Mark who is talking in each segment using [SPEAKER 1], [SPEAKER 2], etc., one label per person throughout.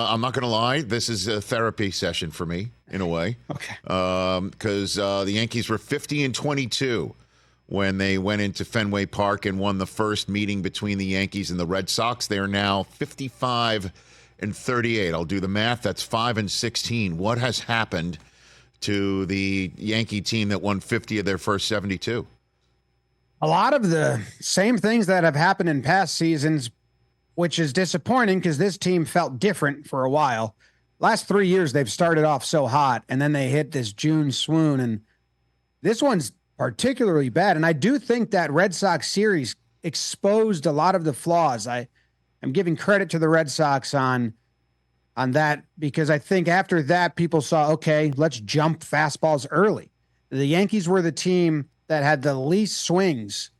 [SPEAKER 1] I'm not going to lie. This is a therapy session for me, in a way.
[SPEAKER 2] Okay.
[SPEAKER 1] Because the Yankees were 50-22 when they went into Fenway Park and won the first meeting between the Yankees and the Red Sox. They are now 55-38. I'll do the math. That's 5-16. What has happened to the Yankee team that won 50 of their first 72?
[SPEAKER 2] A lot of the same things that have happened in past seasons, which is disappointing because this team felt different for a while. Last 3 years, they've started off so hot, and then they hit this June swoon, and this one's particularly bad. And I do think that Red Sox series exposed a lot of the flaws. I'm giving credit to the Red Sox on that because I think after that, people saw, okay, let's jump fastballs early. The Yankees were the team that had the least swings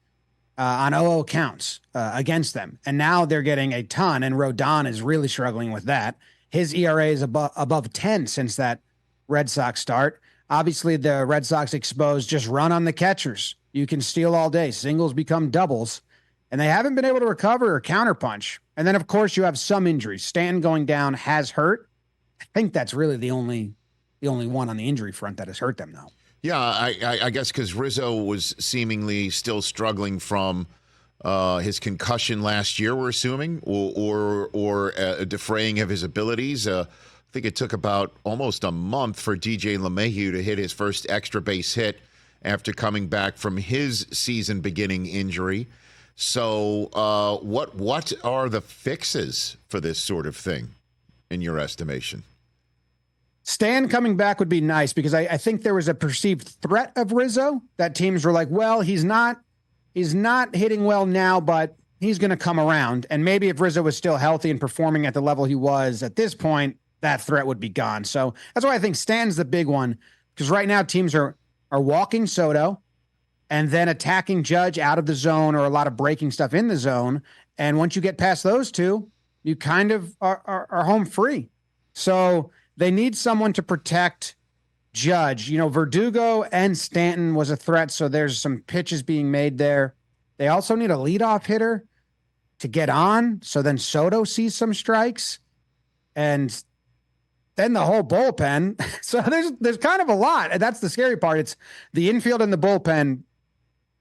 [SPEAKER 2] on 0-0 counts against them. And now they're getting a ton, and Rodon is really struggling with that. His ERA is above 10 since that Red Sox start. Obviously, the Red Sox exposed just run on the catchers. You can steal all day. Singles become doubles, and they haven't been able to recover or counterpunch. And then, of course, you have some injuries. Stanton going down has hurt. I think that's really the only one on the injury front that has hurt them, though.
[SPEAKER 1] Yeah, I guess because Rizzo was seemingly still struggling from his concussion last year, we're assuming, or a defraying of his abilities. I think it took about almost a month for DJ LeMahieu to hit his first extra base hit after coming back from his season-beginning injury. So what are the fixes for this sort of thing, in your estimation?
[SPEAKER 2] Stan coming back would be nice because I think there was a perceived threat of Rizzo that teams were like, well, he's not hitting well now, but he's going to come around. And maybe if Rizzo was still healthy and performing at the level he was at this point, that threat would be gone. So that's why I think Stan's the big one, because right now teams are walking Soto and then attacking Judge out of the zone or a lot of breaking stuff in the zone. And once you get past those two, you kind of are home free. So they need someone to protect Judge. You know, Verdugo and Stanton was a threat, so there's some pitches being made there. They also need a leadoff hitter to get on, so then Soto sees some strikes, and then the whole bullpen. So there's kind of a lot, and that's the scary part. It's the infield and the bullpen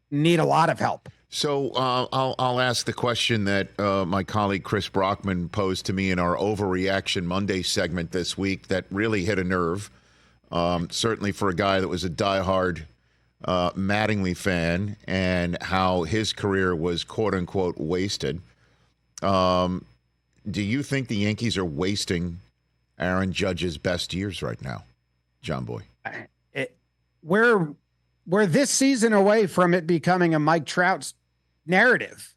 [SPEAKER 2] need a lot of help.
[SPEAKER 1] So I'll ask the question that my colleague Chris Brockman posed to me in our Overreaction Monday segment this week that really hit a nerve, certainly for a guy that was a diehard Mattingly fan and how his career was quote-unquote wasted. Do you think the Yankees are wasting Aaron Judge's best years right now, Jomboy?
[SPEAKER 2] We're this season away from it becoming a Mike Trout narrative,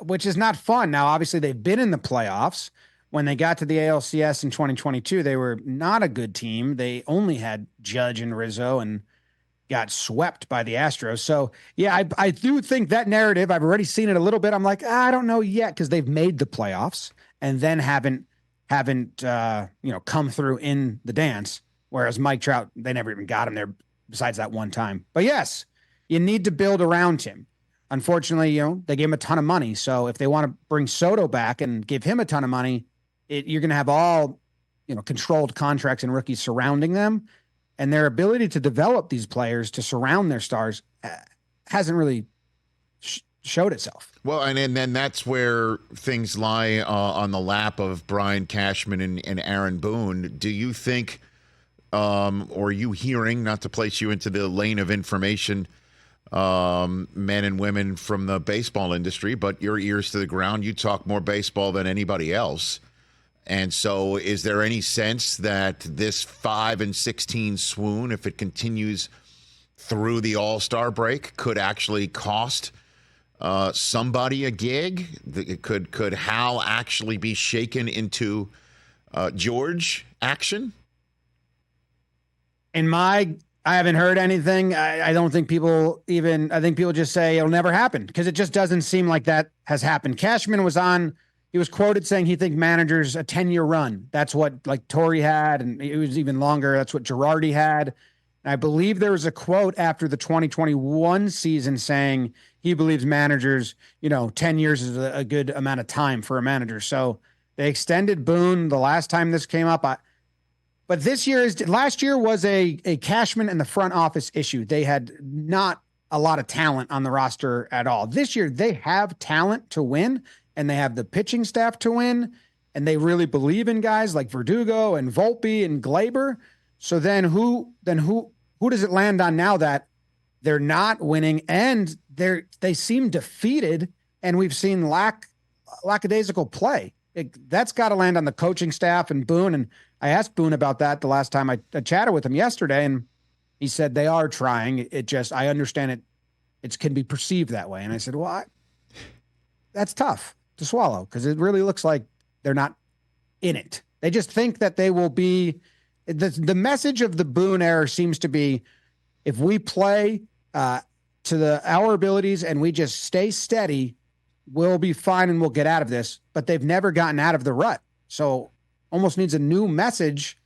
[SPEAKER 2] which is not fun. Now, obviously, they've been in the playoffs. When they got to the ALCS in 2022, they were not a good team. They only had Judge and Rizzo and got swept by the Astros. So, yeah, I do think that narrative, I've already seen it a little bit. I'm like, I don't know yet because they've made the playoffs and then haven't come through in the dance. Whereas Mike Trout, they never even got him there besides that one time. But yes, you need to build around him. Unfortunately, they gave him a ton of money. So if they want to bring Soto back and give him a ton of money, you're going to have all, controlled contracts and rookies surrounding them. And their ability to develop these players to surround their stars hasn't really showed itself.
[SPEAKER 1] Well, and then that's where things lie on the lap of Brian Cashman and Aaron Boone. Do you think, or are you hearing, not to place you into the lane of information, men and women from the baseball industry, but your ears to the ground, you talk more baseball than anybody else. And so is there any sense that this 5-16 swoon, if it continues through the All-Star break, could actually cost somebody a gig? Could Hal actually be shaken into George action?
[SPEAKER 2] I haven't heard anything. I don't think people I think people just say it'll never happen because it just doesn't seem like that has happened. Cashman he was quoted saying he thinks managers a 10-year run. That's what like Torrey had, and it was even longer. That's what Girardi had. And I believe there was a quote after the 2021 season saying he believes managers, 10 years is a good amount of time for a manager. So They extended Boone the last time this came up. But last year was a Cashman and the front office issue. They had not a lot of talent on the roster at all. This year, they have talent to win, and they have the pitching staff to win, and they really believe in guys like Verdugo and Volpe and Glaber. So then who does it land on now that they're not winning and they seem defeated, and we've seen lackadaisical play? That's got to land on the coaching staff and Boone. And I asked Boone about that the last time I chatted with him yesterday, and he said they are trying. I understand it can be perceived that way. And I said, well, that's tough to swallow because it really looks like they're not in it. They just think that they will be. The message of the Boone era seems to be, if we play to our abilities and we just stay steady, we'll be fine and we'll get out of this. But they've never gotten out of the rut. So almost needs a new message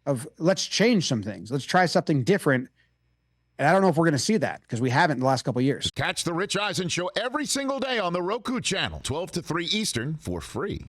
[SPEAKER 2] of let's change some things. Let's try something different. And I don't know if we're going to see that because we haven't in the last couple of years.
[SPEAKER 1] Catch the Rich Eisen Show every single day on the Roku channel, 12 to 3 Eastern, for free.